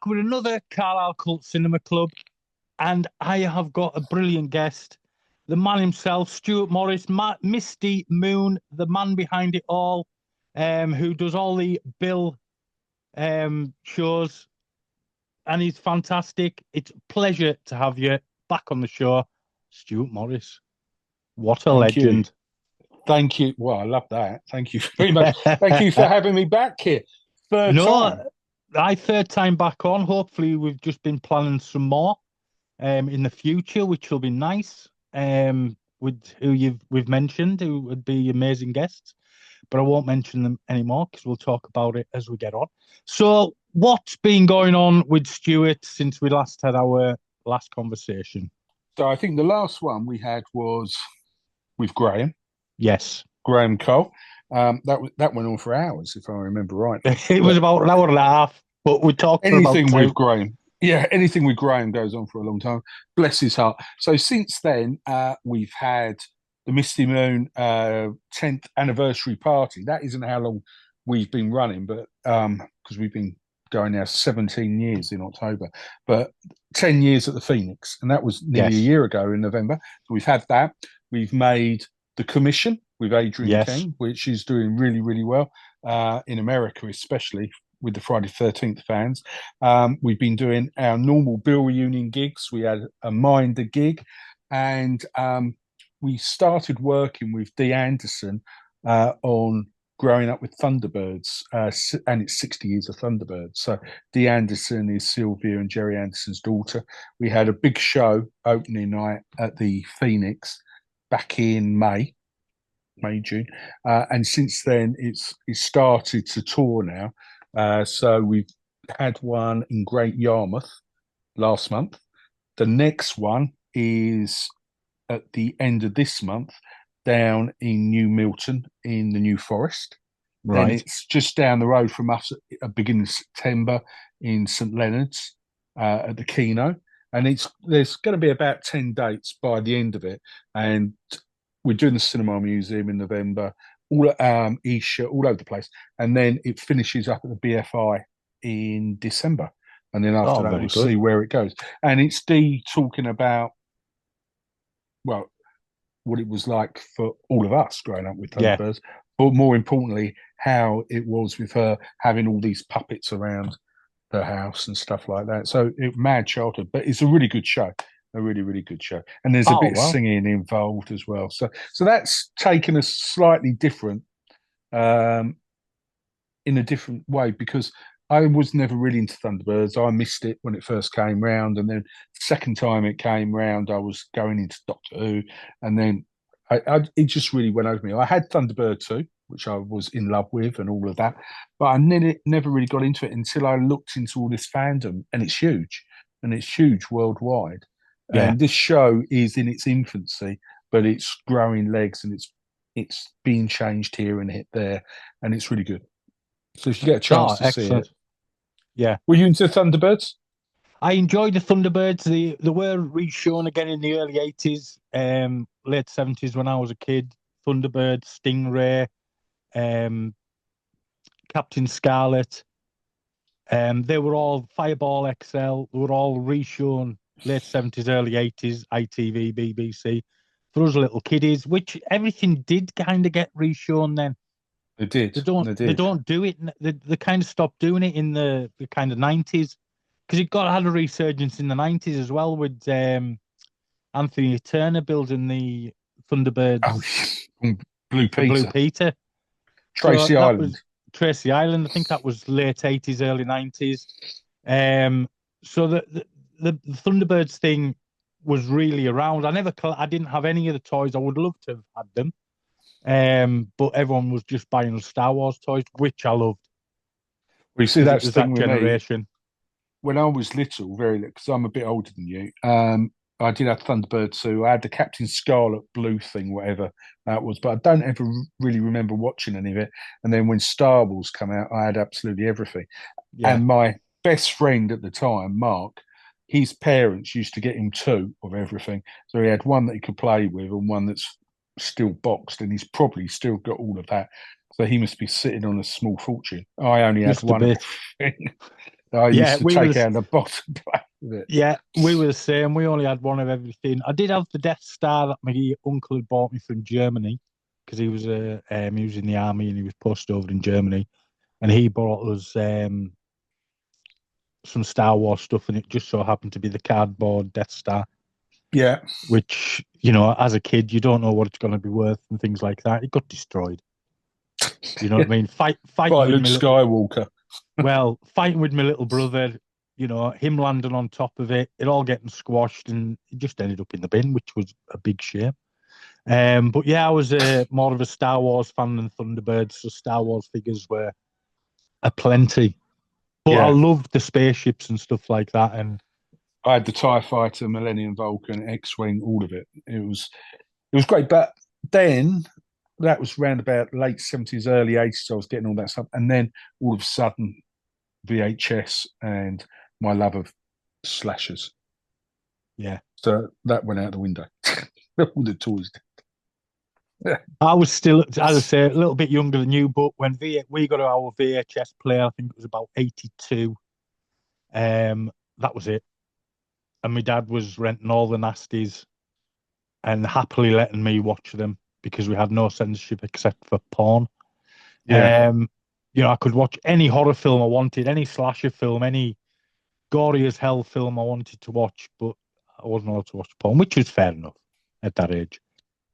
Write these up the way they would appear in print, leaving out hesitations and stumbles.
back with another Carlisle Cult Cinema Club, and I have got a brilliant guest, the man himself, Stuart Morriss, Misty Moon, the man behind it all, who does all the Bill shows, and he's fantastic. It's a pleasure to have you back on the show, Stuart Morriss. What a Thank you. legend. Thank you. Well, I love that. Thank you very much. Thank you for having me back here. Third No, time. third time back on. Hopefully, we've just been planning some more in the future, which will be nice. With who we've mentioned, who would be amazing guests, but I won't mention them anymore because we'll talk about it as we get on. So, what's been going on with Stuart since we last had our last conversation? So I think the last one we had was with Yes. Graham Cole. That went on for hours, if I remember right. It was But about an hour and a half, but we talked for about anything with two. Graham, yeah, anything with Graham goes on for a long time. Bless his heart. So since then, we've had the Misty Moon 10th anniversary party. That isn't how long we've been running, but because we've been going now 17 years in October, but 10 years at the Phoenix, and that was nearly a Yes. year ago in November. So we've had that. We've made the commission with Adrienne Yes. King, which is doing really, really well in America, especially with the Friday 13th fans. We've been doing our normal Bill reunion gigs. We had a Minder gig, and we started working with Dee Anderson on growing up with Thunderbirds, and it's 60 years of Thunderbirds. So Dee Anderson is Sylvia and Jerry Anderson's daughter. We had a big show opening night at the Phoenix back in June, and since then it's started to tour now. So we've had one in Great Yarmouth last month. The next one is at the end of this month down in New Milton in the New Forest. Then Right. it's just down the road from us at the beginning of September in St Leonard's at the Kino. And there's going to be about 10 dates by the end of it. And we're doing the Cinema Museum in November, all Esher, all over the place. And then it finishes up at the BFI in December. And then after Oh, that, very we'll good. see where it goes. And it's Dee talking about, well, what it was like for all of us growing up with Yeah. Thunderbirds, but more importantly, how it was with her having all these puppets around her house and stuff like that. So mad childhood, but it's a really good show, a really really good show, and there's a Oh, bit of well. singing involved as well. So that's taken us slightly different, um, in a different way because I was never really into Thunderbirds. I missed it when it first came round, and then second time it came round, I was going into Doctor Who, and then it just really went over me. I had Thunderbird 2, which I was in love with, and all of that, but I never really got into it until I looked into all this fandom, and it's huge worldwide. Yeah. And this show is in its infancy, but it's growing legs, and it's being changed here and hit there, and it's really good. So if you get a chance Oh, to see it, excellent. Yeah. were you into Thunderbirds? I enjoyed the Thunderbirds. They were reshown again in the early 80s, late 70s when I was a kid. Thunderbird, Stingray, um, Captain Scarlet. They were all Fireball XL. They were all reshown late 70s, early 80s, ITV, BBC. For us little kiddies, which everything did kind of get reshown then. They did. They They did. don't do it. They kind of stopped doing it in the kind of 90s because it got had a resurgence in the 90s as well with Anthony Turner building the Oh, Thunderbirds, Blue the Blue Peter, Peter. So Tracy that Island. was Tracy Island. I think that was late 80s, early 90s. Um, so the Thunderbirds thing was really around. I didn't have any of the toys. I would love to have had them. But everyone was just buying Star Wars toys, which I loved Well, you see, because it that's was the thing that with me. generation. When I was little, very little, because I'm a bit older than you, I did have Thunderbird 2. I had the Captain Scarlet blue thing, whatever that was, but I don't ever really remember watching any of it. And then when Star Wars come out, I had absolutely everything. Yeah. And my best friend at the time, Mark, his parents used to get him two of everything. So he had one that he could play with and one that's still boxed, and he's probably still got all of that. So he must be sitting on a small fortune. I only had Just a one of bit. everything. I Yeah, used to take out the bottom plate of it. yeah, we were the same. We only had one of everything. I did have the Death Star that my uncle had bought me from Germany because he was in the army and he was posted over in Germany, and he bought us some Star Wars stuff, and it just so happened to be the cardboard Death Star, Yeah, which, you know, as a kid, you don't know what it's going to be worth and things like that. It got destroyed. You know what I mean? Fighting by with Luke me, Skywalker. fighting with my little brother. You know, him landing on top of it, it all getting squashed, and it just ended up in the bin, which was a big shame. But yeah, I was more of a Star Wars fan than Thunderbirds, so Star Wars figures were aplenty. But I Yeah, loved the spaceships and stuff like that, and I had the TIE Fighter, Millennium Falcon, X-Wing, all of it. It was great. But then that was around about late 70s, early 80s. I was getting all that stuff. And then all of a sudden, VHS and my love of slashers. yeah. So that went out the window. All the toys. I was still, as I say, a little bit younger than you, but when we got our VHS player, I think it was about 82. That was it. And my dad was renting all the nasties and happily letting me watch them because we had no censorship except for porn. Yeah. You know, I could watch any horror film I wanted, any slasher film, any gory as hell film I wanted to watch, but I wasn't allowed to watch porn, which was fair enough at that age.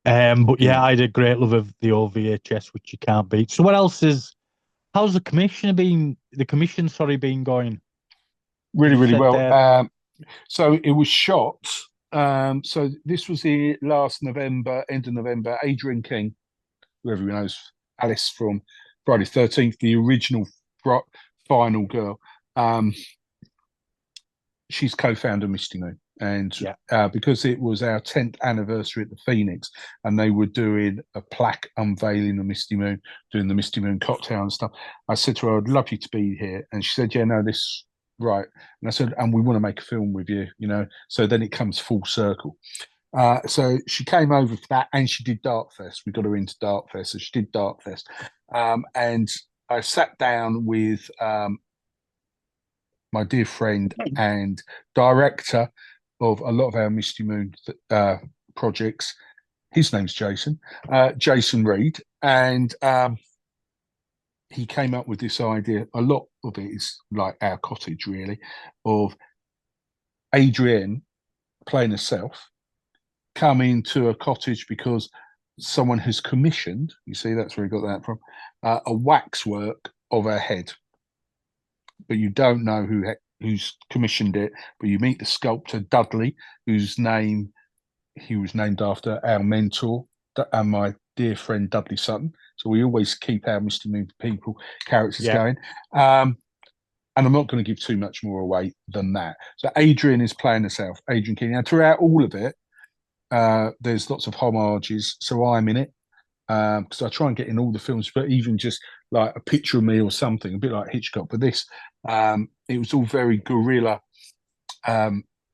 But yeah, Yeah. I had a great love of the old VHS, which you can't beat. So what else is? How's the commission been? The commission, sorry, been going? Really, You really said well. there, So it was shot. So this was the last November, end of November. Adrienne King, who everyone knows, Alice from Friday 13th, the original final girl. She's co-founder of Misty Moon. And yeah, because it was our 10th anniversary at the Phoenix, and they were doing a plaque unveiling of Misty Moon, doing the Misty Moon cocktail and stuff, I said to her, I'd love you to be here. And she said, yeah, no, this, right. And I said, and we want to make a film with you, you know. So then it comes full circle. So she came over for that, and she did Darkfest. We got her into Darkfest, so she did Darkfest. And I sat down with my dear friend and director of a lot of our Misty Moon projects. His name's Jason, Jason Reed, and he came up with this idea. A lot of it is like our cottage, really, of Adrienne playing herself, coming to a cottage because someone has commissioned, you see, that's where he got that from, a waxwork of her head. But you don't know who's commissioned it, but you meet the sculptor Dudley, whose name he was named after our mentor and my dear friend Dudley Sutton. So we always keep our Misty Moon people characters yeah, going. And I'm not going to give too much more away than that. So Adrienne is playing herself, Adrienne King. And throughout all of it, there's lots of homages. So I'm in it because I try and get in all the films, but even just like a picture of me or something, a bit like Hitchcock. But this, it was all very guerrilla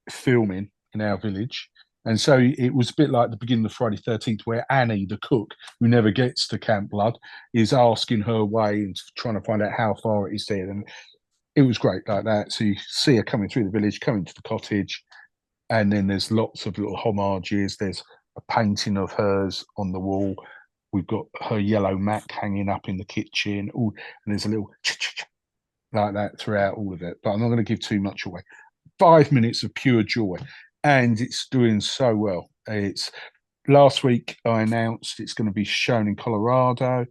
filming in our village. And so it was a bit like the beginning of Friday 13th, where Annie, the cook, who never gets to Camp Blood, is asking her way and trying to find out how far it is there. And it was great like that. So you see her coming through the village, coming to the cottage, and then there's lots of little homages. There's a painting of hers on the wall. We've got her yellow Mac hanging up in the kitchen. Ooh, and there's a little like that throughout all of it. But I'm not going to give too much away. 5 minutes of pure joy, and it's doing so well. It's last week I announced it's going to be shown in Colorado.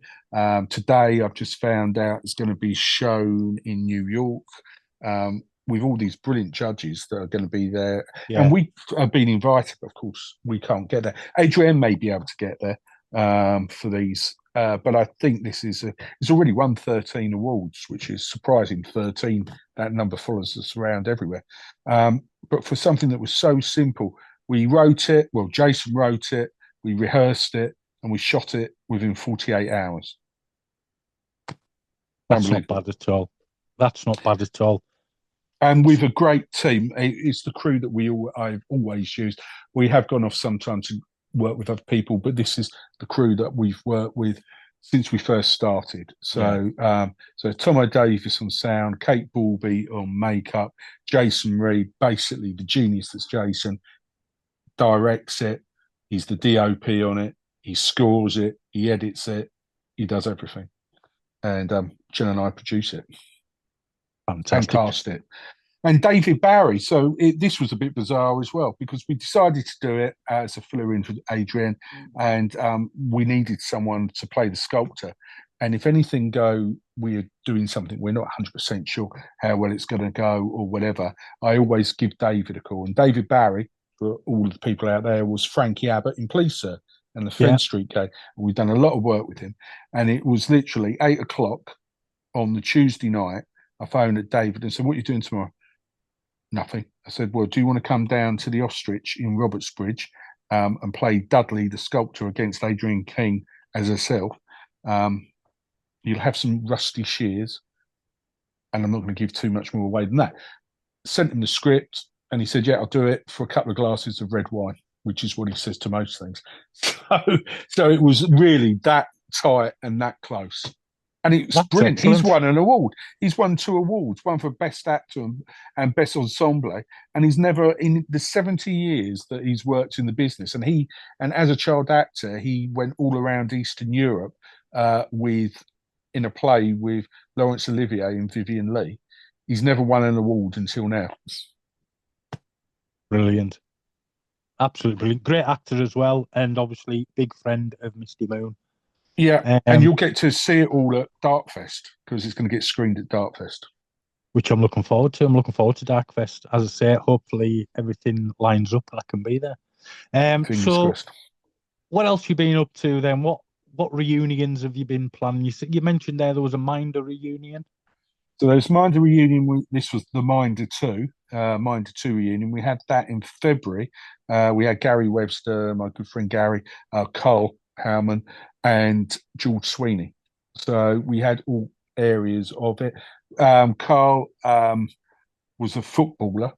Today I've just found out it's going to be shown in New York. With all these brilliant judges that are going to be there, and yeah. we have been invited. But of course, we can't get there. Adrienne may be able to get there for these, but I think this is it's already won 13 awards, which is surprising. 13, that number follows us around everywhere. But for something that was so simple, we wrote it. Well, Jason wrote it. We rehearsed it, and we shot it within 48 hours. That's not bad at all. That's not bad at all. And with a great team. It's the crew that I've always used. We have gone off sometimes to work with other people, but this is the crew that we've worked with since we first started. So so Tomo Davis on sound, Kate Balby on makeup, Jason Reed, basically the genius that's Jason, directs it. He's the DOP on it. He scores it. He edits it. He does everything. And Jen and I produce it and Fantastic. cast it. And David Barry. So this was a bit bizarre as well, because we decided to do it as a filler in for Adrienne, and we needed someone to play the sculptor. And if anything we're doing something, we're not 100% sure how well it's going to go or whatever, I always give David a call. And David Barry, for all the people out there, was Frankie Abbott in Police Sir and the Fen Street Gang. We've done a lot of work with him. And it was literally 8 o'clock on the Tuesday night. I phoned at David and said, "What are you doing tomorrow?" "Nothing." I said, "Well, do you want to come down to the Ostrich in Robertsbridge and play Dudley the sculptor against Adrienne King as herself? You'll have some rusty shears, and I'm not going to give too much more away than that." Sent him the script, and he said, "Yeah, I'll do it for a couple of glasses of red wine," which is what he says to most things. So it was really that tight and that close. And it's brilliant. Excellent. He's won an award. He's won 2 awards, one for Best Actor and Best Ensemble. And he's never, in the 70 years that he's worked in the business, and as a child actor, he went all around Eastern Europe in a play with Laurence Olivier and Vivian Leigh. He's never won an award until now. Brilliant. Absolutely brilliant. Great actor as well, and obviously big friend of Misty Moon. Yeah, and you'll get to see it all at Darkfest, because it's going to get screened at Darkfest. Which I'm looking forward to. I'm looking forward to Darkfest. As I say, hopefully everything lines up and I can be there. Fingers so crossed. what else you been up to then? What reunions have you been planning? You mentioned there was a Minder reunion. So there's Minder reunion. This was the Minder 2 reunion. We had that in February. We had Gary Webster, my good friend Gary, Carl Howman, and George Sweeney. So we had all areas of it. Carl was a footballer,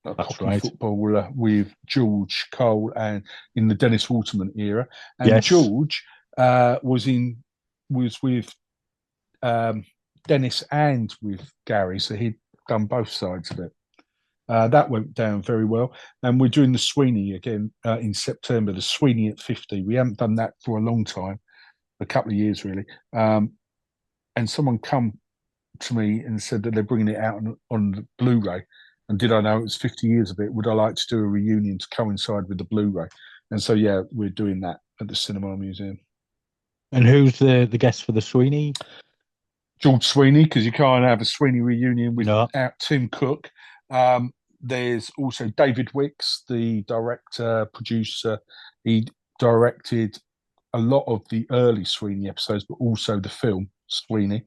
footballer with George Cole and in the Dennis Waterman era. And George was with Dennis and with Gary, so he'd done both sides of it. That went down very well. And we're doing the Sweeney again in September, the Sweeney at 50. We haven't done that for a long time, a couple of years really. And someone come to me and said that they're bringing it out on the Blu-ray. And did I know it was 50 years of it? Would I like to do a reunion to coincide with the Blu-ray? And so, yeah, we're doing that at the Cinema Museum. And who's the guest for the Sweeney? George Sweeney, because you can't have a Sweeney reunion without Tim Cook. There's also David Wicks, the director, producer. He directed a lot of the early Sweeney episodes, but also the film Sweeney.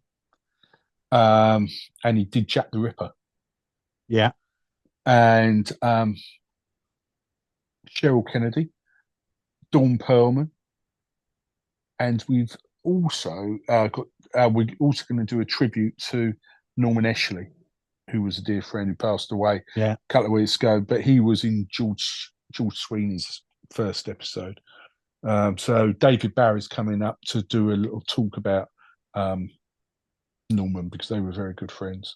And he did Jack the Ripper. Yeah. And Cheryl Kennedy, Dawn Perlman. And we've also we're also going to do a tribute to Norman Eshley, who was a dear friend who passed away a couple of weeks ago, but he was in George Sweeney's first episode. So David Barry's coming up to do a little talk about Norman, because they were very good friends.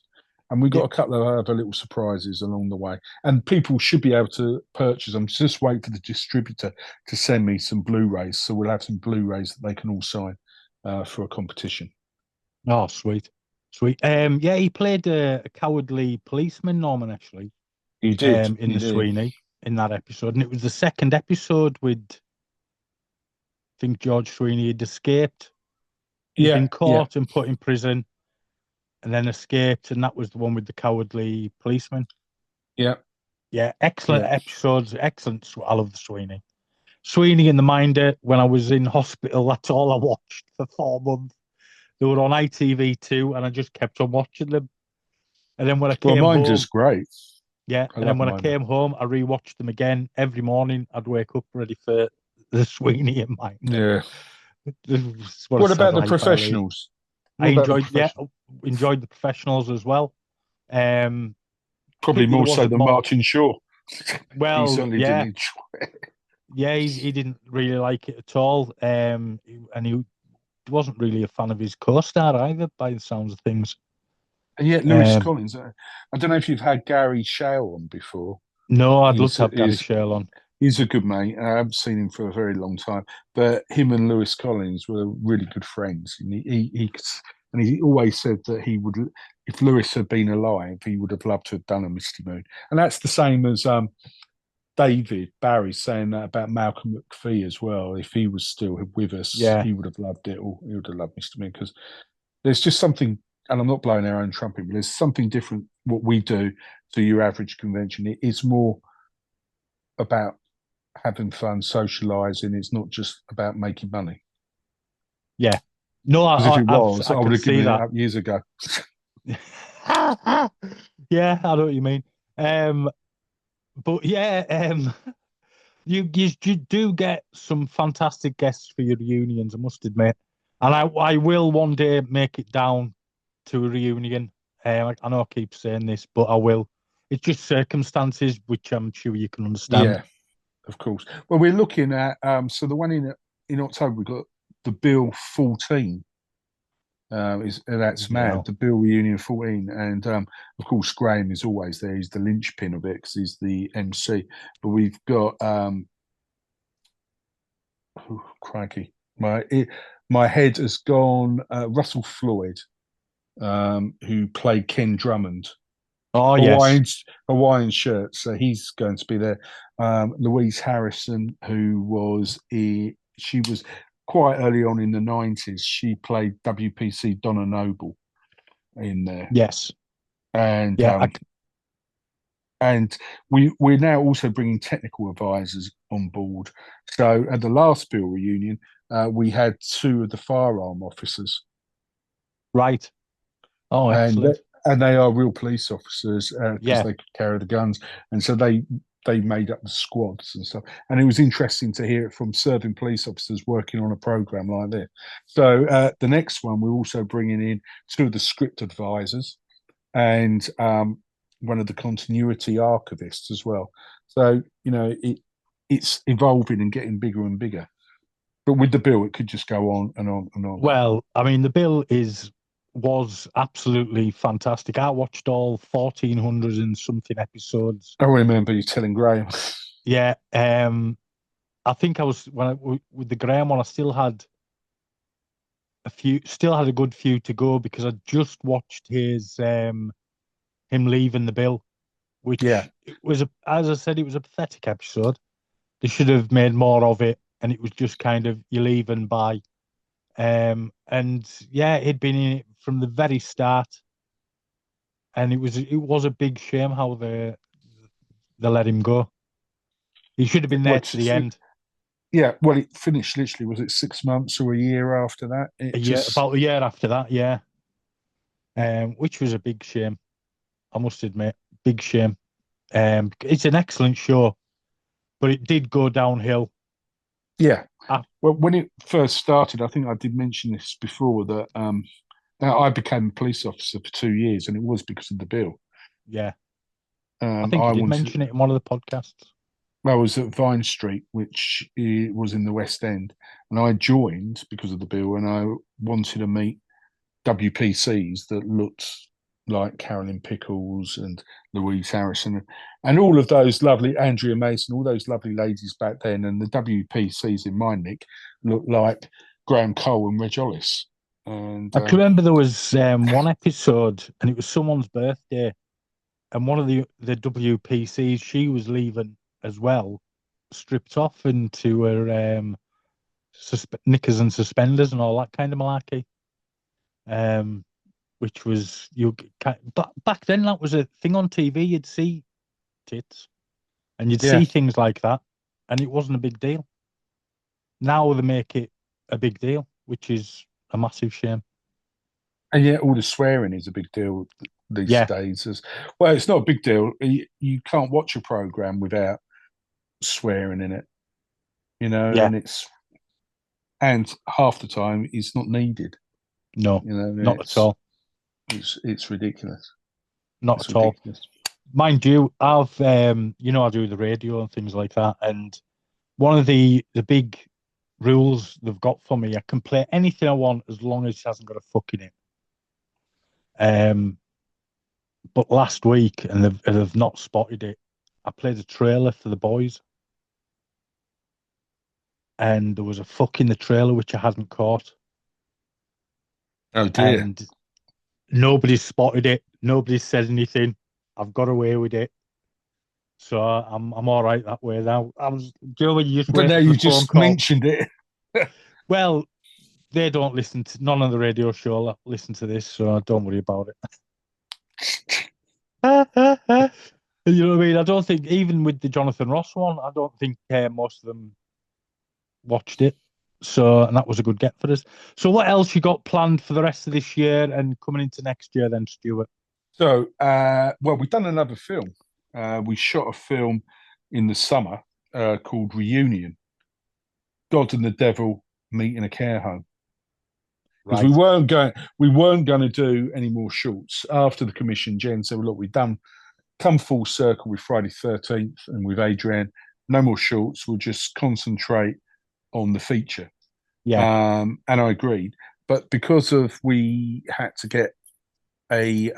And we got a couple of other little surprises along the way. And people should be able to purchase them. Just wait for the distributor to send me some Blu-rays. So we'll have some Blu-rays that they can all sign for a competition. Oh, sweet. Sweet. He played a cowardly policeman, Norman Eshley. He did. In the Sweeney, in that episode. And it was the second episode with, I think George Sweeney had escaped. He'd been caught and put in prison, and then escaped, and that was the one with the cowardly policeman. Yeah, excellent episodes, excellent. I love the Sweeney. Sweeney and the Minder. When I was in hospital, that's all I watched for 4 months. They were on ITV2, and I just kept on watching them. And then when I came home, Minder's great. Yeah, and then when I came home, I rewatched them again every morning. I'd wake up ready for the Sweeney and Minder. Yeah. What about the Professionals? I enjoyed the Professionals as well. Probably more so than Martin Shaw. Well, he certainly didn't enjoy it. Yeah, he didn't really like it at all. And he wasn't really a fan of his co-star either, by the sounds of things. And yet, Lewis Collins. I don't know if you've had Gary Shale on before. No, I'd love to have Gary Shale on. He's a good mate. I haven't seen him for a very long time, but him and Lewis Collins were really good friends. And he always said that he would, if Lewis had been alive, he would have loved to have done a Misty Moon. And that's the same as David Barry saying that about Malcolm McPhee as well. If he was still with us, he would have loved it, or he would have loved Misty Moon, because there's just something. And I'm not blowing our own trumpet, but there's something different what we do to your average convention. It's more about having fun, socialising. It's not just about making money. Yeah. No, if it was, I would have given it that up years ago. Yeah, I know what you mean. But yeah, you do get some fantastic guests for your reunions, I must admit. And I will one day make it down to a reunion. I know I keep saying this, but I will. It's just circumstances, which I'm sure you can understand. Yeah, of course. Well, we're looking at so the one in October, we've got the Bill 14. That's mad. The Bill reunion 14, and of course Graham is always there. He's the linchpin of it because he's the MC. But we've got crikey, my head has gone. Russell Floyd, who played Ken Drummond. Oh, yes. Hawaiian shirt. So he's going to be there. Louise Harrison, who she was quite early on in the 90s. She played WPC Donna Noble in there. Yes. And and we're now also bringing technical advisors on board. So at the last Bill reunion, we had 2 of the firearm officers. Right. Oh, excellent. And they are real police officers because they could carry the guns, and so they made up the squads and stuff. And it was interesting to hear it from serving police officers working on a program like this. So the next one, we're also bringing in 2 of the script advisors and one of the continuity archivists as well. So it's evolving and getting bigger and bigger. But with the Bill, it could just go on and on and on. Well, I mean, the Bill was absolutely fantastic. I watched all 1,400 and something episodes. I remember you telling Graham. Yeah, I think I was with the Graham one. I still had a good few to go because I just watched his him leaving the Bill, which was as I said, it was a pathetic episode. They should have made more of it, and it was just kind of you leaving by. And yeah, he'd been in it from the very start, and it was a big shame how they let him go. He should have been there to the end. Yeah, well, it finished literally. Was it 6 months or a year after that? About a year after that, yeah. Which was a big shame, I must admit, big shame. It's an excellent show, but it did go downhill. Yeah. Well, when it first started, I think I did mention this before that I became a police officer for 2 years, and it was because of the Bill. Yeah. I think I did mention it in one of the podcasts. I was at Vine Street, which was in the West End, and I joined because of the Bill, and I wanted to meet WPCs that looked like Carolyn Pickles and Louise Harrison and all of those lovely, Andrea Mason, all those lovely ladies back then. And the WPCs in my nick looked like Graham Cole and Reg Ollis. And I can remember there was one episode, and it was someone's birthday, and one of the WPCs, she was leaving as well, stripped off into her knickers and suspenders and all that kind of malarkey. Which was but back then that was a thing on TV. You'd see tits, and you'd see things like that, and it wasn't a big deal. Now they make it a big deal, which is a massive shame. And yet, all the swearing is a big deal these days. Well, it's not a big deal. You can't watch a program without swearing in it, and half the time it's not needed. No, not at all. It's ridiculous. Not at all. Mind you, I do the radio and things like that, and one of the big rules they've got for me. I can play anything I want as long as it hasn't got a fuck in it. But last week, and they've not spotted it, I played a trailer for the boys, and there was a fuck in the trailer which I hadn't caught, Oh dear. and nobody's spotted it. Nobody's said anything. I've got away with it, so I'm all right that way now. Do you know when you just But wait now for you the phone just call? mentioned it. Well, they don't listen to none of the radio show. Listen to this, so don't worry about it. You know what I mean? I don't think even with the Jonathan Ross one, I don't think most of them watched it. So, and that was a good get for us. So, what else you got planned for the rest of this year and coming into next year, then, Stuart? So, well, we've done another film. We shot a film in the summer called Reunion. God and the Devil meet in a care home. Because Right. we weren't going to do any more shorts after the commission. Jen said, well, "Look, we've come full circle with Friday 13th and with Adrienne. No more shorts. We'll just concentrate on the feature." Yeah. And I agreed. But because of we had to get a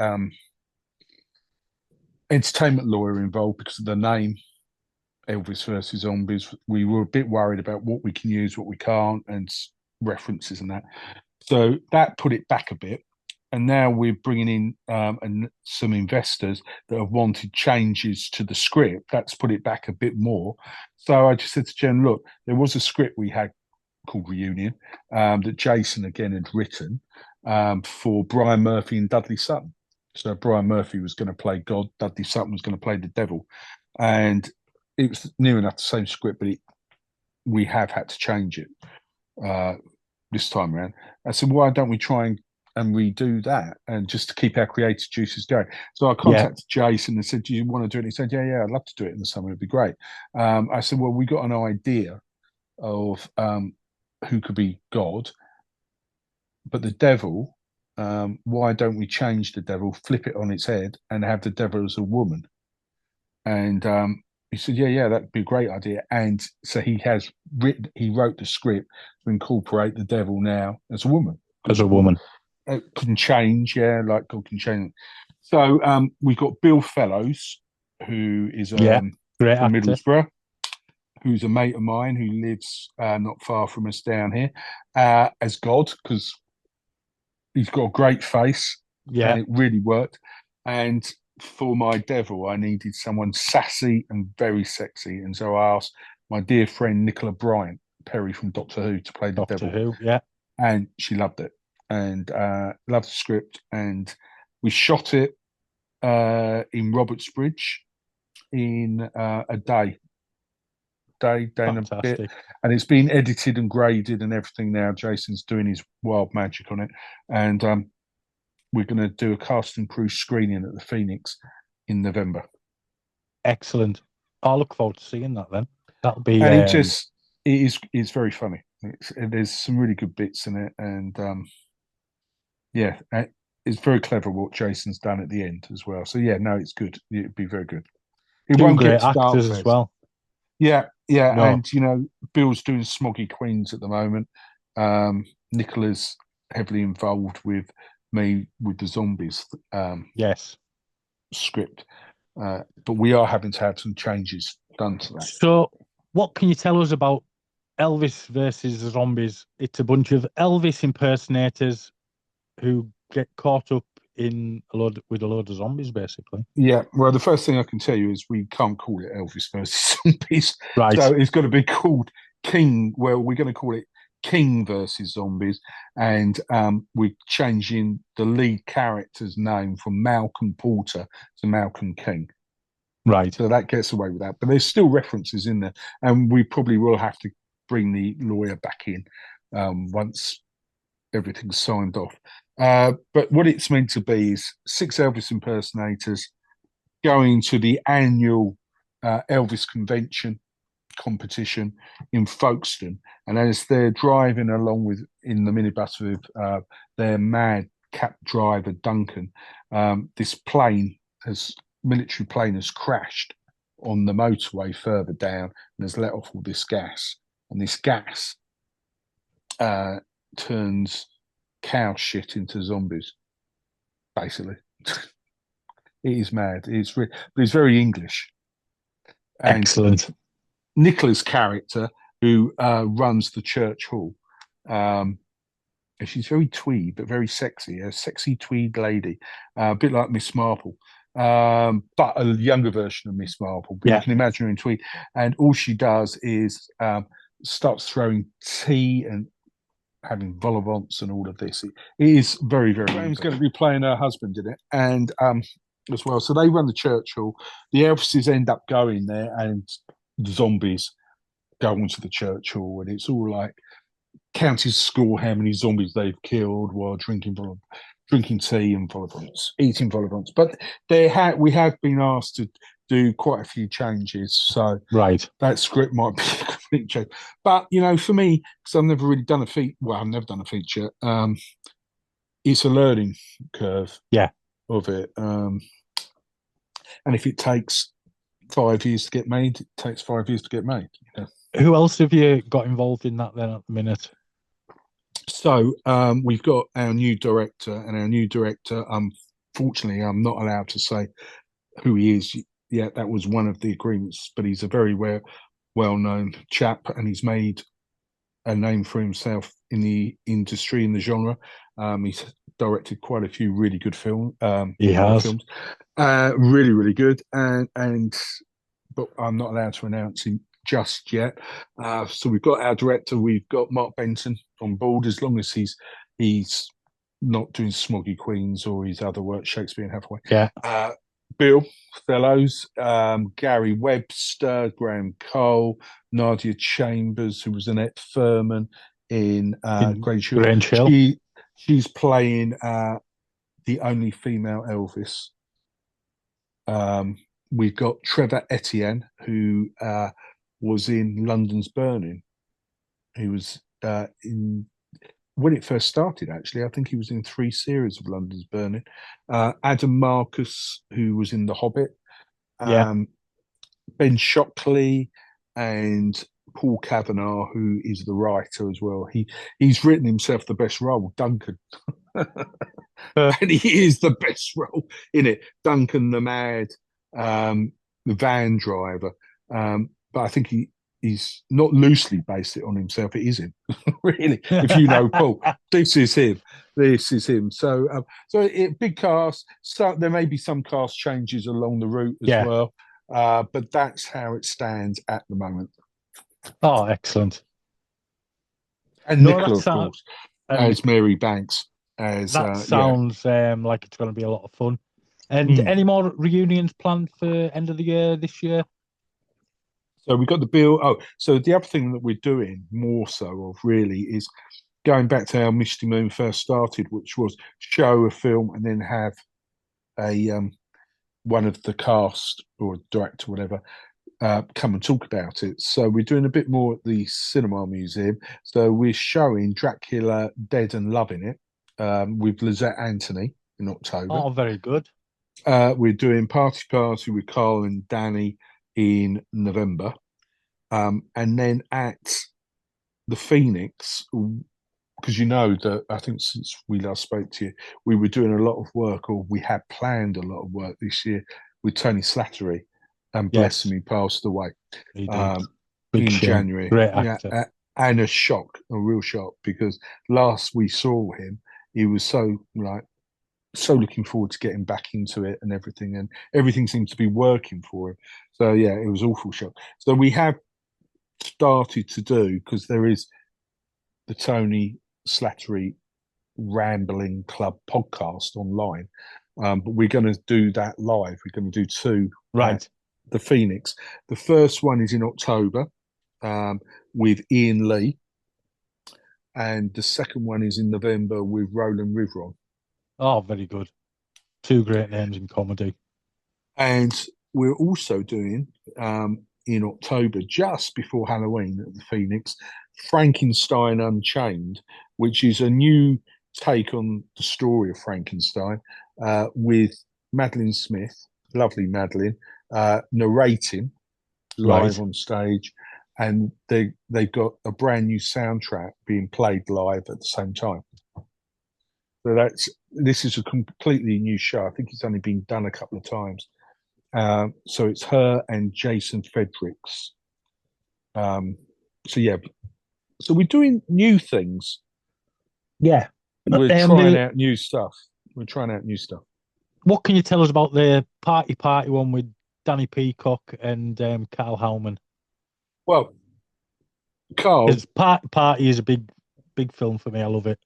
entertainment lawyer involved because of the name Elvis versus Zombies, we were a bit worried about what we can use, what we can't, and references and that. So that put it back a bit. And now we're bringing in some investors that have wanted changes to the script. That's put it back a bit more. So I just said to Jen, look, there was a script we had called Reunion that Jason again had written for Brian Murphy and Dudley Sutton. So Brian Murphy was going to play God, Dudley Sutton was going to play the devil. And it was near enough the same script, but we have had to change it this time around. I said, why don't we try and redo that, and just to keep our creative juices going. So I contacted Jason and said, do you want to do it? And he said, yeah, I'd love to do it in the summer. It'd be great. I said, well, we got an idea of who could be God, but the devil, why don't we change the devil, flip it on its head, and have the devil as a woman? And he said, yeah, that'd be a great idea. And so he wrote the script to incorporate the devil now as a woman. As a woman. It can change, like God can change. So we've got Bill Fellows, who is great from actor. Middlesbrough, who's a mate of mine who lives not far from us down here, as God, because he's got a great face, and it really worked. And for my devil, I needed someone sassy and very sexy, and so I asked my dear friend Nicola Bryant Perry from Doctor Who to play the devil. Who, yeah, and she loved it and loved the script, and we shot it in Robertsbridge in a day and a bit, and it's been edited and graded and everything now. Jason's doing his wild magic on it, and we're going to do a cast and crew screening at the Phoenix in November. Excellent. I look forward to seeing that then. That'll be and it's very funny. There's some really good bits in it, and it's very clever what Jason's done at the end as well. So no, it's good. It'd be very good. It two won't great get to actors as well. Yeah, No. And Bill's doing Smoggy Queens at the moment. Nicola's heavily involved with me with the zombies. Script, but we are having to have some changes done to that. So, what can you tell us about Elvis versus the Zombies? It's a bunch of Elvis impersonators who get caught up in with a load of zombies, basically. Yeah, well, the first thing I can tell you is we can't call it Elvis versus Zombies. Right. So it's got to be called King. Well, we're going to call it King versus Zombies, and we're changing the lead character's name from Malcolm Porter to Malcolm King. Right. So that gets away with that. But there's still references in there, and we probably will have to bring the lawyer back in once everything's signed off. But what it's meant to be is 6 Elvis impersonators going to the annual Elvis convention competition in Folkestone, and as they're driving along in the minibus with their madcap driver Duncan, this military plane has crashed on the motorway further down and has let off all this gas, and this gas turns cow shit into zombies. Basically, it is mad. But it's very English. And Excellent. Nicola's character, who runs the church hall, she's very tweed but very sexy, a sexy tweed lady, a bit like Miss Marple, but a younger version of Miss Marple. But you can imagine her in tweed, and all she does is starts throwing tea and having vol au vents and all of this. It is very, very. Graham's going to be playing her husband in it, and as well. So they run the church hall. The Elvises end up going there, and the zombies go into the church hall, and it's all like counting score how many zombies they've killed while drinking tea and vol au vents, eating vol au vents. But we have been asked to do quite a few changes, so that script might be a complete change. But for me, because I've never really done a feature. Well, I've never done a feature. It's a learning curve. Of it. And if it takes 5 years to get made, it takes 5 years to get made. Who else have you got involved in that then at the minute? So we've got our new director, and our new director, unfortunately, I'm not allowed to say who he is. Yeah, that was one of the agreements, but he's a very well-known chap, and he's made a name for himself in the industry, in the genre. He's directed quite a few really good films. He has. Films, really, really good. But I'm not allowed to announce him just yet. So we've got our director. We've got Mark Benton on board, as long as he's not doing Smoggy Queens or his other work, Shakespeare and Hathaway. Bill Fellows, Gary Webster, Graham Cole, Nadia Chambers, who was Annette Furman in Grange Hill. She's playing the only female Elvis. We've got Trevor Etienne, who was in London's Burning. He was in when it first started, actually. I think he was in 3 series of London's Burning. Adam Marcus, who was in The Hobbit. Ben Shockley and Paul Kavanagh, who is the writer as well. He's written himself the best role, Duncan. And he is the best role in it. Duncan the Mad, the van driver. But I think he's not loosely based it on himself. It is him, really. If you know Paul, this is him. This is him. So, big cast. So there may be some cast changes along the route as well. But that's how it stands at the moment. Oh, excellent. And Nicola, of course, as Mary Banks. That sounds like it's going to be a lot of fun. And any more reunions planned for end of the year this year? So we got the bill. Oh, so the other thing that we're doing more so of really is going back to how Misty Moon first started, which was show a film and then have a one of the cast or director, whatever, come and talk about it. So we're doing a bit more at the Cinema Museum. So we're showing Dracula Dead and Loving It with Lizette Anthony in October. Oh, very good. We're doing Party with Carl and Danny in November. And then at the Phoenix, because that I think since we last spoke to you, we were doing a lot of work, or we had planned a lot of work this year with Tony Slattery, and bless him, he passed away in January. Great actor. And a real shock, because last we saw him, he was so looking forward to getting back into it and everything seemed to be working for him. So it was awful shock. So we have started to do, because there is the Tony Slattery Rambling Club podcast online, but we're going to do that live. We're going to do 2 at the Phoenix. The first one is in October with Ian Lee, and the second one is in November with Roland Rivron. Oh, very good. 2 great names in comedy. And we're also doing in October, just before Halloween at the Phoenix, Frankenstein Unchained, which is a new take on the story of Frankenstein, with Madeline Smith, lovely Madeline, narrating live on stage, and they've got a brand new soundtrack being played live at the same time. So this is a completely new show. I think it's only been done a couple of times. So it's her and Jason Fredericks. So yeah, so we're doing new things. Yeah. We're trying out new stuff. We're trying out new stuff. What can you tell us about the party one with Danny Peacock and Carl Howman? Well, Carl, Party is a big film for me. I love it.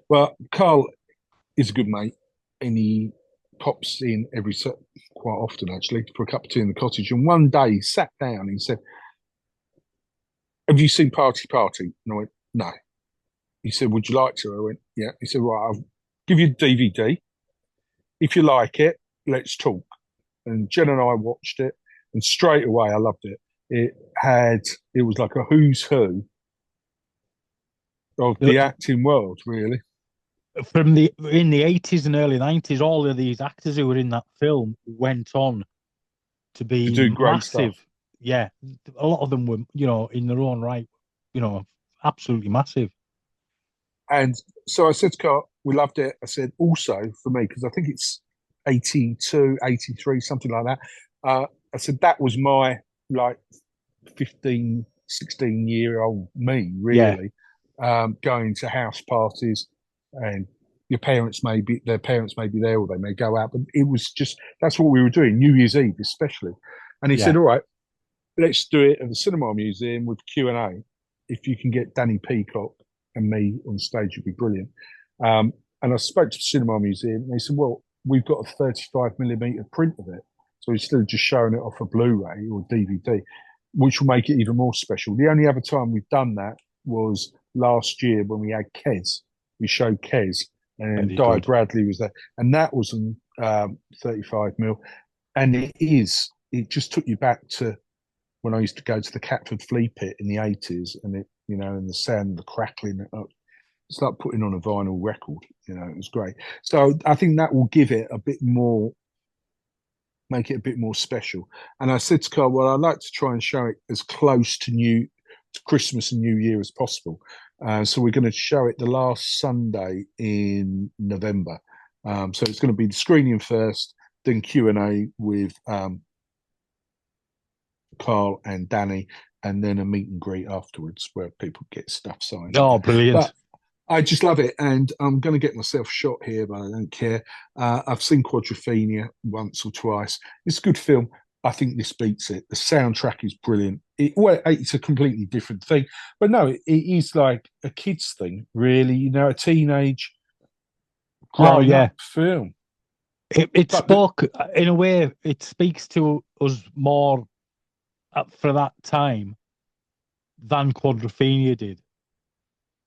Well, Carl is a good mate, and he pops in quite often actually for a cup of tea in the cottage. And one day he sat down and he said, "Have you seen Party?" And I went, "No." He said, "Would you like to?" I went, "Yeah." He said, "Right, I'll give you the DVD. If you like it, let's talk." And Jen and I watched it, and straight away I loved it. It was like a who's who of the acting world, really. In the 80s and early 90s, all of these actors who were in that film went on to be do great massive. Stuff. Yeah, a lot of them were, in their own right, absolutely massive. And so I said to Carl, we loved it. I said, also for me, because I think it's 82, 83, something like that. I said, that was my 15, 16-year-old me, really, going to house parties, and their parents may be there, or they may go out. But it was just, that's what we were doing, New Year's Eve especially. And he said, all right, let's do it at the Cinema Museum with Q&A. If you can get Danny Peacock and me on stage, would be brilliant. And I spoke to the Cinema Museum, and they said, well, we've got a 35mm print of it. So instead of just showing it off a Blu-ray or DVD, which will make it even more special. The only other time we've done that was last year when we had Kes. We showed Kes, and Di Bradley was there. And that was on 35mm. And it just took you back to when I used to go to the Catford Flea Pit in the 80s, and and the sound, the crackling. It's like putting on a vinyl record. It was great. So I think that will give it a bit more, make it a bit more special. And I said to Carl, well, I'd like to try and show it as close to Christmas and New Year as possible. So we're going to show it the last Sunday in November. So it's going to be the screening first, then Q&A with Carl and Danny, and then a meet and greet afterwards where people get stuff signed. Oh, brilliant. But I just love it, and I'm going to get myself shot here, but I don't care. I've seen Quadrophenia once or twice. It's a good film. I think this beats it. The soundtrack is brilliant. It's a completely different thing, but no, it is like a kid's thing, really. A teenage growing up film. It spoke in a way. It speaks to us more for that time than Quadrophenia did.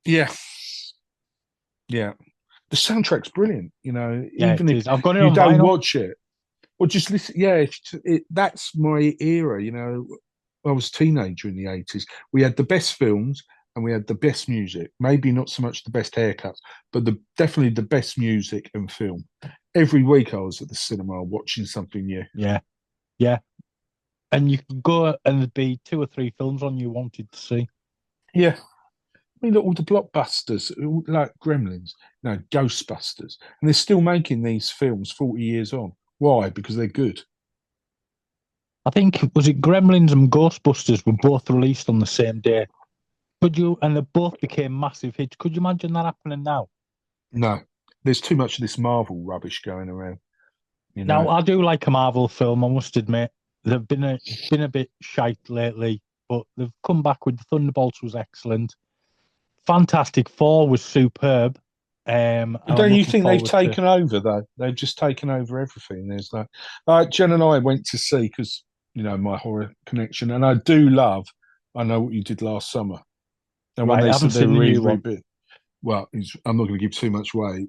Yeah. The soundtrack's brilliant. Even if I've got it you on don't vinyl. watch it, or just listen. Yeah, that's my era. I was a teenager in the 80s. We had the best films and we had the best music. Maybe not so much the best haircuts, but definitely the best music and film. Every week I was at the cinema watching something new. Yeah. And you could go and there'd be 2 or 3 films on you wanted to see. Yeah. I mean, look, all the blockbusters, like Gremlins, Ghostbusters, and they're still making these films 40 years on. Why? Because they're good. I think, was it Gremlins and Ghostbusters were both released on the same day? And they both became massive hits. Could you imagine that happening now? No, there's too much of this Marvel rubbish going around. Now, I do like a Marvel film, I must admit. They've been a bit shite lately, but they've come back with the Thunderbolts was excellent. Fantastic Four was superb. Don't you think they've taken over though? They've just taken over everything. There's Jen and I went to see because my horror connection, and I do love. I Know What You Did Last Summer, and when they said they were really big, well, I'm not going to give too much away,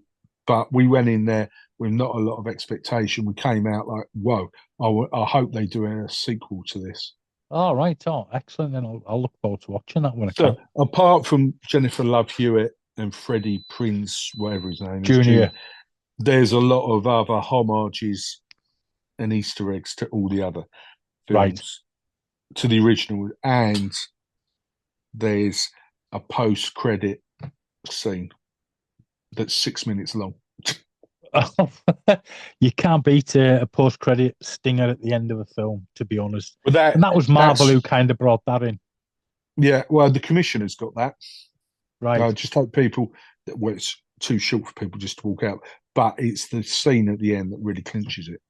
but we went in there with not a lot of expectation. We came out like, whoa! I hope they do a sequel to this. Oh, right. Oh, excellent. Then I'll look forward to watching that when I So, can. apart from Jennifer Love Hewitt and Freddie Prinze, whatever his name is, Junior, there's a lot of other homages and Easter eggs to all the other films. right. to the original, and there's a post-credit scene that's 6 minutes long. You can't beat a post-credit stinger at the end of a film, to be honest. But And that was Marvel who kind of brought that in. Yeah, well, the commission has got that. Right. I just hope people, well, it's too short for people just to walk out, but it's the scene at the end that really clinches it.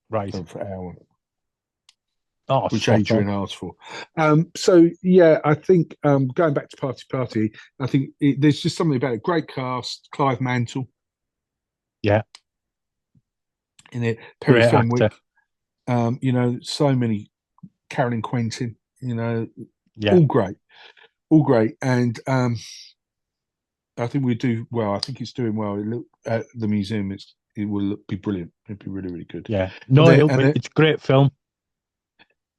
Right. For our, Oh, which Adrienne asked for. So yeah, I think going back to Party, I think there's just something about it. Great cast, Clive Mantle. Yeah. In it, Perry Fenwick. So many, Carolyn Quentin. All great, and I think we do well. I think it's doing well. It look at the museum. It will be brilliant. It'll be really, really good. Yeah. No, it's a great film.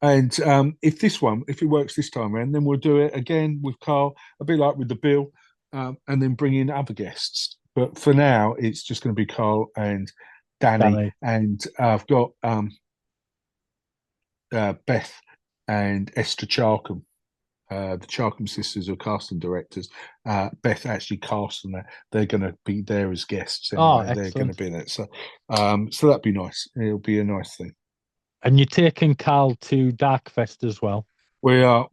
And if it works this time around, then we'll do it again with Carl, a bit like with the Bill, and then bring in other guests. But for now, it's just going to be Carl and Danny. And I've got Beth and Esther Charkham. The Charkham sisters are casting directors. Beth actually cast them there. They're going to be there as guests. Anyway. They're going to be there. So that'd be nice. It'll be a nice thing. And you're taking Carl to Darkfest as well. We are.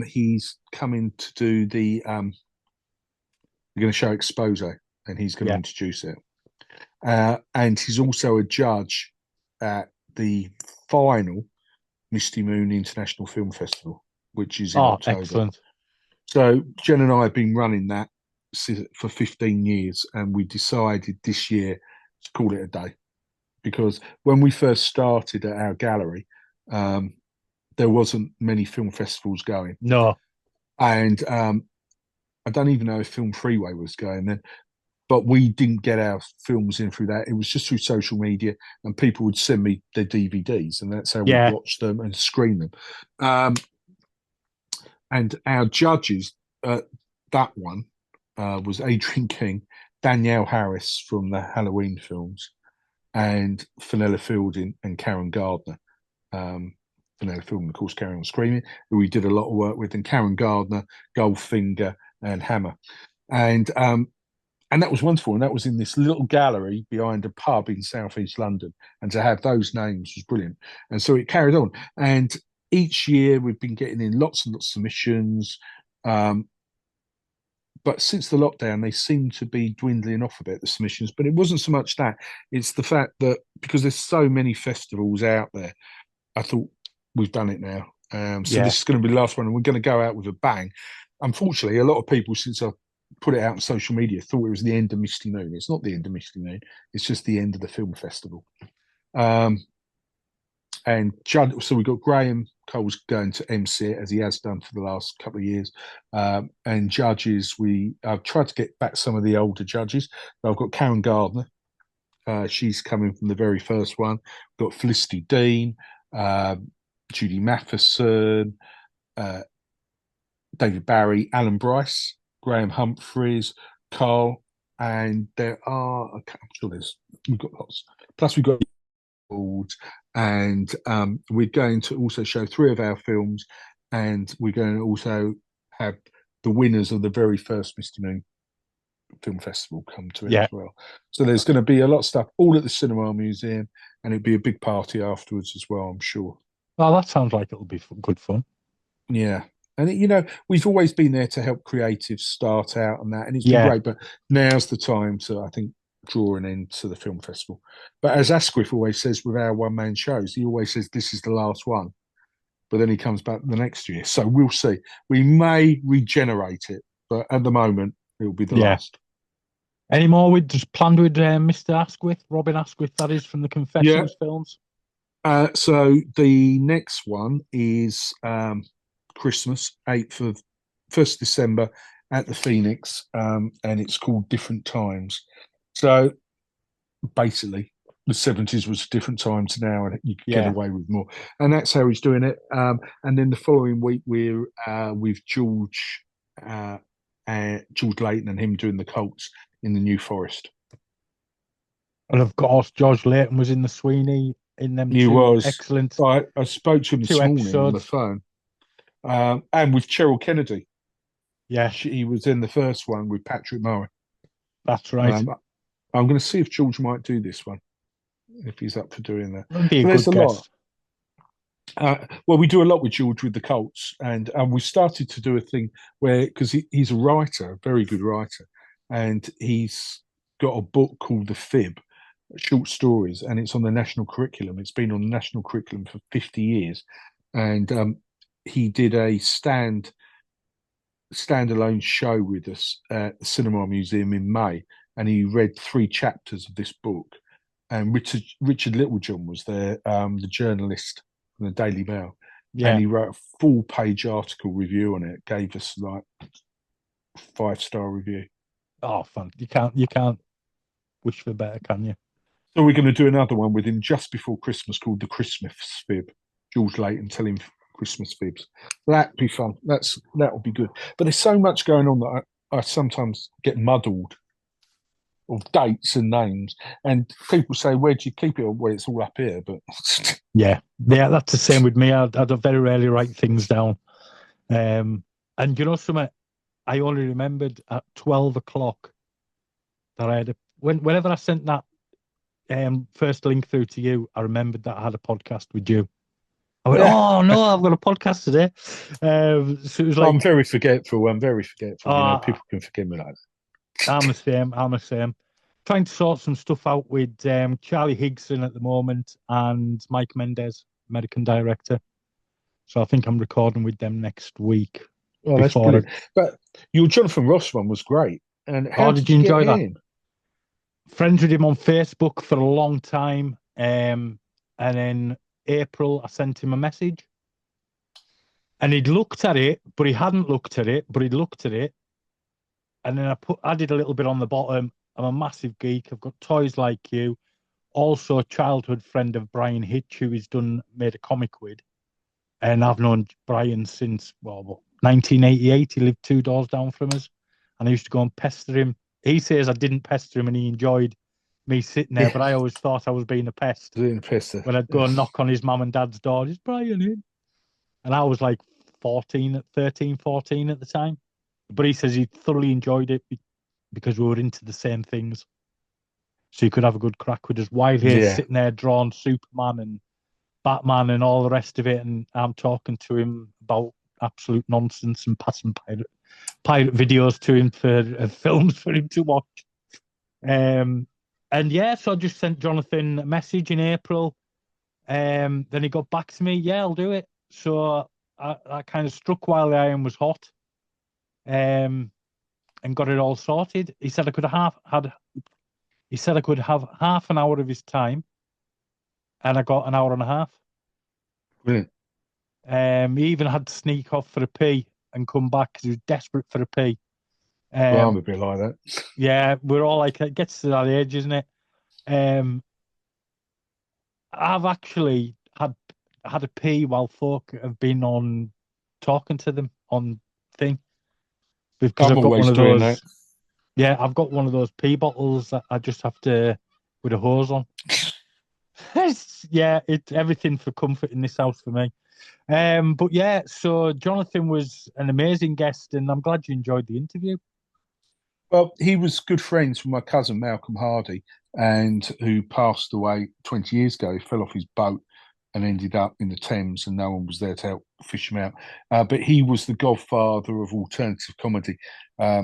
He's coming to do the. We're going to show Expose, and he's going to introduce it. And he's also a judge at the final Misty Moon International Film Festival, which is in October. Excellent. So Jen and I have been running that for 15 years, and we decided this year to call it a day, because when we first started at our gallery, there wasn't many film festivals going. No. And I don't even know if Film Freeway was going then, but we didn't get our films in through that. It was just through social media, and people would send me their DVDs, and that's how we watched them and screen them. And our judges at that one was Adrienne King, Danielle Harris from the Halloween films, and Fenella Fielding and Karen Gardner. Fenella Fielding, of course, Carry On Screaming, who we did a lot of work with, and Karen Gardner, Goldfinger, and Hammer. And that was wonderful. And that was in this little gallery behind a pub in southeast London. And to have those names was brilliant. And so it carried on. And each year we've been getting in lots and lots of submissions. But since the lockdown, they seem to be dwindling off a bit, the submissions. But it wasn't so much that. It's the fact that because there's so many festivals out there, I thought we've done it now. This is going to be the last one, and we're going to go out with a bang. Unfortunately, a lot of people, since I put it out on social media, thought it was the end of Misty Moon. It's not the end of Misty Moon. It's just the end of the film festival. And so we've got Graham Cole's going to MC it, as he has done for the last couple of years. And judges, I've tried to get back some of the older judges. I've got Karen Gardner. She's coming from the very first one. We've got Felicity Dean, Judy Matheson, David Barry, Alan Bryce, Graham Humphreys, Carl, and there are, we've got lots. Plus we've got awards, and we're going to also show 3 of our films, and we're going to also have the winners of the very first Misty Moon Film Festival come to it as well. So there's going to be a lot of stuff all at the Cinema Museum, and it'll be a big party afterwards as well, I'm sure. Well, that sounds like it'll be good fun. Yeah. And, we've always been there to help creatives start out and that, and it's been great, but now's the time to, I think, draw an end to the film festival. But as Asquith always says with our one-man shows, he always says this is the last one, but then he comes back the next year. So we'll see. We may regenerate it, but at the moment, it'll be the last. Any more just planned with Mr. Asquith, Robin Asquith, that is, from the Confessions films? So the next one is Christmas, 1st December at the Phoenix, and it's called Different Times. So basically, the 70s was different times now, and you could get away with more. And that's how he's doing it. And then the following week, we're with George Layton and him doing the Colts in the New Forest. And of course, George Layton was in the Sweeney in them He two was. excellent I spoke to him this two morning on the episodes. phone, and with Cheryl Kennedy. Yeah, He was in the first one with Patrick Murray. that's right. I'm going to see if George might do this one, if he's up for doing that. That'd be a But there's good a lot. guest. Well, we do a lot with George with the Colts, and we started to do a thing where, because he's a writer, a very good writer, and he's got a book called The Fib, short stories, and it's on the national curriculum. It's been on the national curriculum for 50 years, and he did a standalone show with us at the Cinema Museum in May, and he read 3 chapters of this book. And Richard Littlejohn was there, the journalist from the Daily Mail, and he wrote a full-page article review on it. Gave us like 5-star review. Oh, fun! You can't wish for better, can you? So we're going to do another one with him just before Christmas called The Christmas Fib. George Layton telling Christmas fibs. That'd be fun. That'll be good. But there's so much going on that I sometimes get muddled of dates and names. And people say, "Where do you keep it?" Well, it's all up here. But yeah, that's the same with me. I very rarely write things down. And you know something, I only remembered at 12 o'clock that I had whenever I sent that first link through to you, I remembered that I had a podcast with you. I went, oh no, I've got a podcast today. So it was like, I'm very forgetful. People can forget me like that. I'm the same. Trying to sort some stuff out with Charlie Higson at the moment and Mike Mendez, American director. So I think I'm recording with them next week. Oh, that's brilliant. But your Jonathan Ross one was great. And how did you enjoy that? Friends with him on Facebook for a long time. And in April, I sent him a message. And he'd looked at it, but he hadn't looked at it, but he'd looked at it. And then I did a little bit on the bottom. I'm a massive geek. I've got toys like you. Also a childhood friend of Brian Hitch, who he's made a comic with. And I've known Brian since, 1988. He lived 2 doors down from us. And I used to go and pester him. He says I didn't pester him and he enjoyed me sitting there, but I always thought I was being a pest. When I'd go and knock on his mum and dad's door, is Brian in? And I was like 13, 14 at the time. But he says he thoroughly enjoyed it because we were into the same things. So you could have a good crack with us while he's sitting there drawing Superman and Batman and all the rest of it. And I'm talking to him about absolute nonsense and passing pirate videos to him for films for him to watch. So I just sent Jonathan a message in April. Then he got back to me, yeah, I'll do it. So I kind of struck while the iron was hot. And got it all sorted. He said I could have half an hour of his time, and I got an hour and a half. Brilliant. He even had to sneak off for a pee and come back because he was desperate for a pee. Well, I'm a bit like that. Yeah, we're all like, it gets to that age, isn't it? I've actually had a pee while folk have been on talking to them on thing. Because I'm always doing that. Yeah, I've got one of those pee bottles that I just have to with a hose on. Yeah, it's everything for comfort in this house for me. But yeah, so Jonathan was an amazing guest, and I'm glad you enjoyed the interview. Well, he was good friends with my cousin Malcolm Hardy, and who passed away 20 years ago. He fell off his boat and ended up in the Thames, and no one was there to help fish him out. But he was the godfather of alternative comedy. I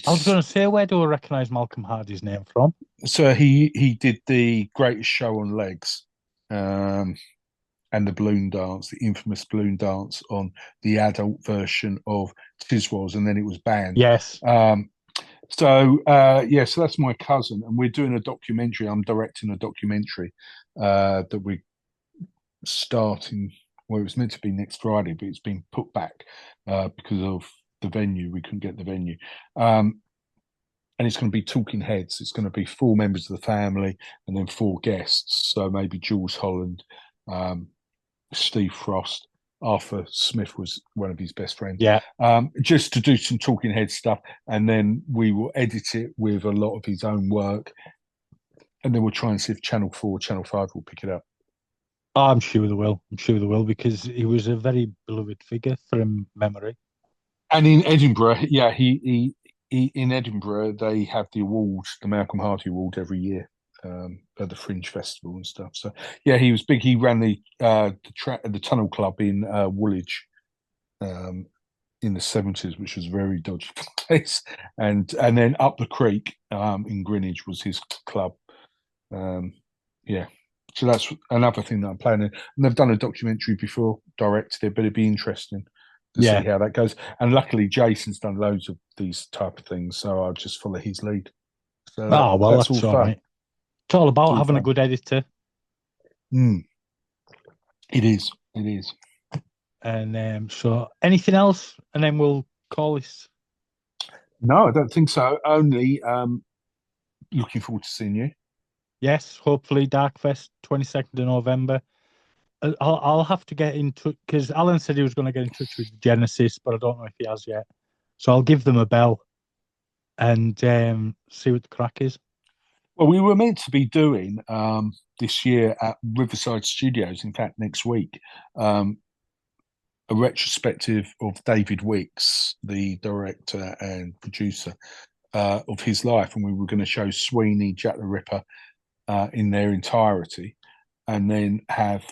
was going to say, where do I recognise Malcolm Hardy's name from? So he did the Greatest Show on Legs, and the balloon dance, the infamous balloon dance on the adult version of Tiswas, and then it was banned. Yes. So that's my cousin, and we're doing a documentary. I'm directing a documentary that we're starting. Well, it was meant to be next Friday, but it's been put back because of the venue. We couldn't get the venue. And it's going to be talking heads. It's going to be 4 members of the family and then 4 guests. So maybe Jules Holland, Steve Frost, Arthur Smith was one of his best friends. Yeah. Just to do some talking head stuff. And then we will edit it with a lot of his own work. And then we'll try and see if Channel 4, Channel 5 will pick it up. I'm sure they will. I'm sure they will because he was a very beloved figure from memory. And in Edinburgh, yeah, he in Edinburgh they have the awards, the Malcolm Hardy Award every year at the Fringe Festival and stuff. So yeah, he was big. He ran the Tunnel Club in Woolwich um, in the 70s, which was a very dodgy place, and then up the creek in Greenwich was his club. Yeah, so that's another thing that I'm planning. And they've done a documentary before, directed it, but it'd be interesting to see how that goes. And luckily, Jason's done loads of these type of things, so I'll just follow his lead. So Oh, well, that's all that's all fun. right. It's all about It's all having a fun. good editor. It is. It is. And so anything else? And then we'll call this. No, I don't think so. Only looking forward to seeing you. Yes, hopefully Darkfest, 22nd of November. I'll have to get in touch because Alan said he was going to get in touch with Genesis, but I don't know if he has yet. So I'll give them a bell and see what the crack is. Well, we were meant to be doing this year at Riverside Studios, in fact, next week, a retrospective of David Wicks, the director and producer of his life. And we were going to show Sweeney, Jack the Ripper in their entirety, and then have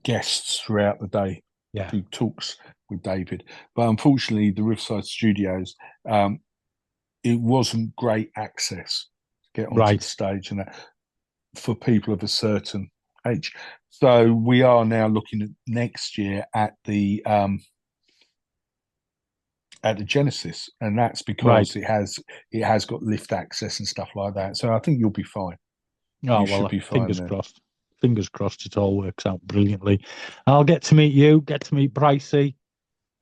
guests throughout the day who talks with David. But unfortunately, the Riverside Studios, it wasn't great access to get onto the stage and that for people of a certain age. So we are now looking at next year at the Genesis, and that's because it has got lift access and stuff like that. So I think you'll be fine. Oh, you well, should be fine. Fingers crossed. Fingers crossed it all works out brilliantly. I'll get to meet you, get to meet Pricey,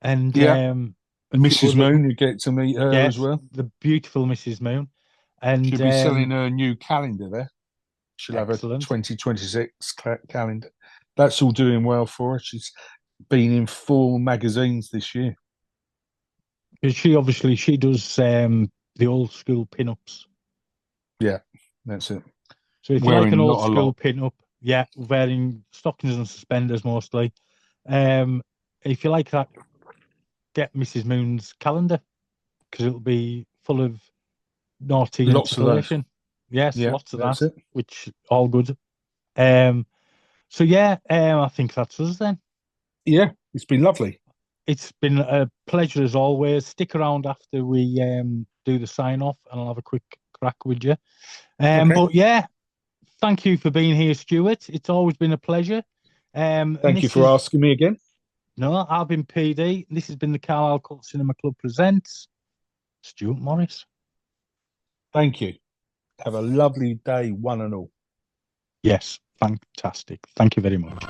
and Mrs. Moon, you get to meet her as well. The beautiful Mrs. Moon. And she'll be selling her new calendar there. She'll have a 2026 calendar. That's all doing well for her. She's been in 4 magazines this year. She does the old school pin-ups. Yeah, that's it. So if you like an old school pin-up, wearing stockings and suspenders mostly. If you like that, get Mrs. Moon's calendar because it'll be full of naughty installation. Yes, lots of that, which all good. I think that's us then. Yeah, it's been lovely. It's been a pleasure as always. Stick around after we do the sign off, and I'll have a quick crack with you. But yeah, thank you for being here, Stuart. It's always been a pleasure. Thank you for asking me again. No, I've been PD. This has been the Carlisle Cult Cinema Club presents Stuart Morriss. Thank you. Have a lovely day, one and all. Yes, fantastic. Thank you very much.